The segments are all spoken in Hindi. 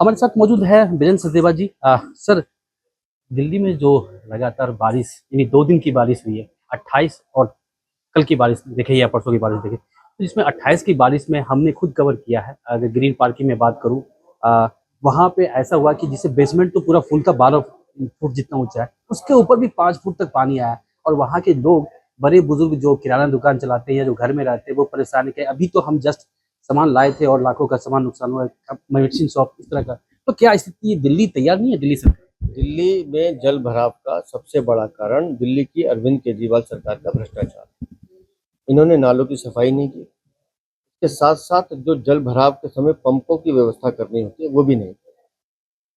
हमारे साथ मौजूद है वीरेंद्र सचदेवा जी। सर, दिल्ली में जो लगातार बारिश यानी 2 दिन की बारिश हुई है, 28 और कल की बारिश देखे या परसों की बारिश देखे, तो जिसमें 28 की बारिश में हमने खुद कवर किया है। अगर ग्रीन पार्क की मैं बात करूँ, वहाँ पे ऐसा हुआ कि जिसे बेसमेंट तो पूरा फुल था, 12 फुट जितना ऊंचा है, उसके ऊपर भी 5 फुट तक पानी आया है। और वहाँ के लोग, बड़े बुजुर्ग जो किराना दुकान चलाते हैं या जो घर में रहते हैं, वो परेशान है। अभी तो हम जस्ट सामान लाए थे और लाखों का सामान नुकसान हुआ है, मेडिसिन शॉप इस तरह का। तो क्या स्थिति है? दिल्ली तैयार नहीं है? दिल्ली सरकार दिल्ली में जल भराव का सबसे बड़ा कारण दिल्ली की अरविंद केजरीवाल सरकार का भ्रष्टाचार। इन्होंने नालों की सफाई नहीं की। इसके साथ साथ जो जल भराव के समय पंपों की व्यवस्था करनी होती है वो भी नहीं की।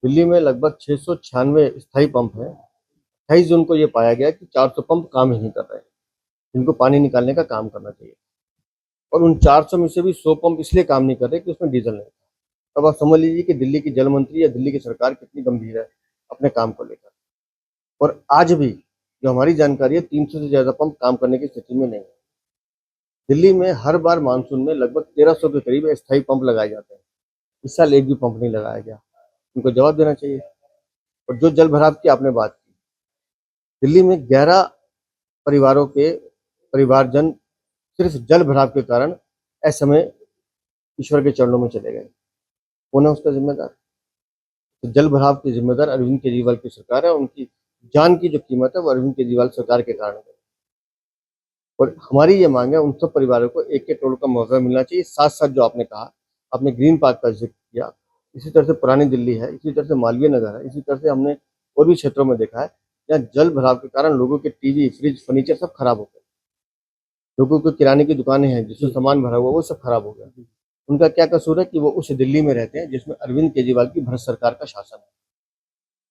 दिल्ली में लगभग 696 स्थायी पंप हैं। 28 जून को ये पाया गया कि 400 पंप काम ही नहीं कर रहे हैं, जिनको पानी निकालने का काम करना चाहिए। और उन 400 में से भी 100 पंप इसलिए काम नहीं कर रहे कि उसमें डीजल नहीं था। तब आप समझ लीजिए कि दिल्ली की जल मंत्री या दिल्ली की सरकार कितनी गंभीर है अपने काम को लेकर। और आज भी जो हमारी जानकारी है, 300 से ज्यादा पंप काम करने की स्थिति में नहीं है। दिल्ली में हर बार मानसून में लगभग 1300 के करीब अस्थायी पंप लगाए जाते हैं। इस साल एक भी पंप नहीं लगाया गया। उनको जवाब देना चाहिए। और जो जल भराव की आपने बात की, दिल्ली में 11 परिवारों के परिवारजन सिर्फ जल भराव के कारण असमय ईश्वर के चरणों में चले गए। कौन है उसका जिम्मेदार? तो जल भराव के जिम्मेदार अरविंद केजरीवाल की सरकार है। उनकी जान की जो कीमत है वो अरविंद केजरीवाल सरकार के कारण है। और हमारी ये मांग है, उन सब परिवारों को 1-1 करोड़ का मुआवजा मिलना चाहिए। साथ साथ जो आपने कहा, आपने ग्रीन पार्क का जिक्र किया, इसी तरह से पुरानी दिल्ली है, इसी तरह से मालवीय नगर है, इसी तरह से हमने और भी क्षेत्रों में देखा है जहाँ जल भराव के कारण लोगों के टीवी, फ्रिज, फर्नीचर सब खराब हो गए। लोगों को किराने की दुकानें हैं जिसमें सामान भरा हुआ वो सब खराब हो गया। उनका क्या कसूर है कि वो उस दिल्ली में रहते हैं जिसमें अरविंद केजरीवाल की भ्रष्ट सरकार का शासन है,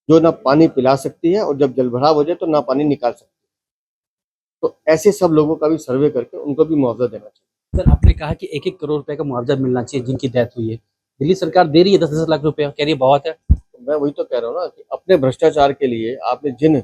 जो ना पानी पिला सकती है और जब जल भराव हो जाए तो ना पानी निकाल सकती है। तो ऐसे सब लोगों का भी सर्वे करके उनको भी मुआवजा देना चाहिए। सर, आपने कहा कि 1-1 करोड़ रुपए का मुआवजा मिलना चाहिए जिनकी डेथ हुई है। दिल्ली सरकार दे रही है 10-10 लाख रुपए, कह रही है बहुत है। तो मैं वही तो कह रहा हूँ ना कि अपने भ्रष्टाचार के लिए आपने जिन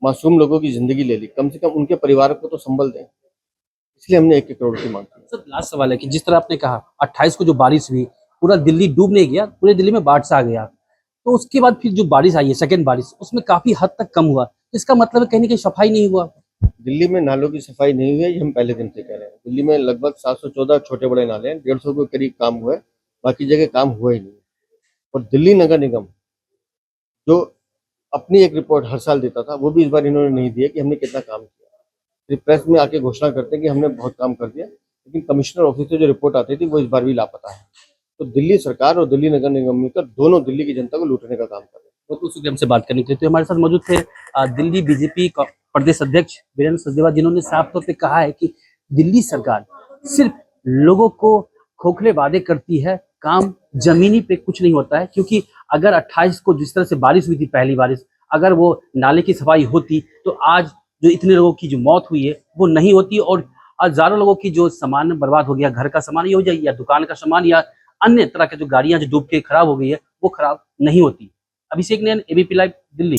मासूम लोगों की जिंदगी ले ली, कम से कम उनके परिवार को तो संबल दें। इसलिए हमने 1-1 करोड़ की मांग की। सर, लास्ट सवाल है कि जिस तरह आपने कहा 28 को जो बारिश हुई, पूरा दिल्ली डूब नहीं गया, पूरे दिल्ली में बाढ़ सा आ गया। तो उसके बाद फिर जो बारिश आई है, सेकंड बारिश, उसमें काफी हद तक कम हुआ। तो इसका मतलब है कहीं ना कहीं सफाई नहीं हुआ। दिल्ली में नालों की सफाई नहीं हुई है, ये हम पहले दिन से कह रहे हैं। दिल्ली में लगभग 714 छोटे बड़े नाले हैं, 150 के करीब काम हुआ है, बाकी जगह काम हुआ ही नहीं। और दिल्ली नगर निगम जो अपनी एक रिपोर्ट हर साल देता था, वो भी इस बार इन्होंने नहीं दिया कि हमने कितना काम किया। सिर्फ प्रेस में आके घोषणा करते हैं कि हमने बहुत काम कर दिया, लेकिन कमिश्नर ऑफिस से जो रिपोर्ट आती थी वो इस बार भी लापता है। तो दिल्ली सरकार और दिल्ली नगर निगम मिलकर दोनों दिल्ली की जनता को लूटने का काम कर रहे हैं। बहुत उत्सुक हैं हमसे बात करने के लिए। तो हमारे साथ मौजूद थे दिल्ली बीजेपी प्रदेश अध्यक्ष वीरेंद्र सचदेवा, जिन्होंने साफ तौर पे कहा है कि दिल्ली सरकार सिर्फ लोगों को खोखले वादे करती है, काम जमीनी पे कुछ नहीं होता है। क्योंकि अगर 28 को जिस तरह से बारिश हुई थी, पहली बारिश, अगर वो नाले की सफाई होती तो आज जो इतने लोगों की जो मौत हुई है वो नहीं होती। और हजारों लोगों की जो सामान बर्बाद हो गया, घर का सामान ये हो जाए या दुकान का सामान या अन्य तरह के जो गाड़ियां जो डूब के खराब हो गई है, वो खराब नहीं होती। अभिषेक नैन, एबीपी लाइव, दिल्ली।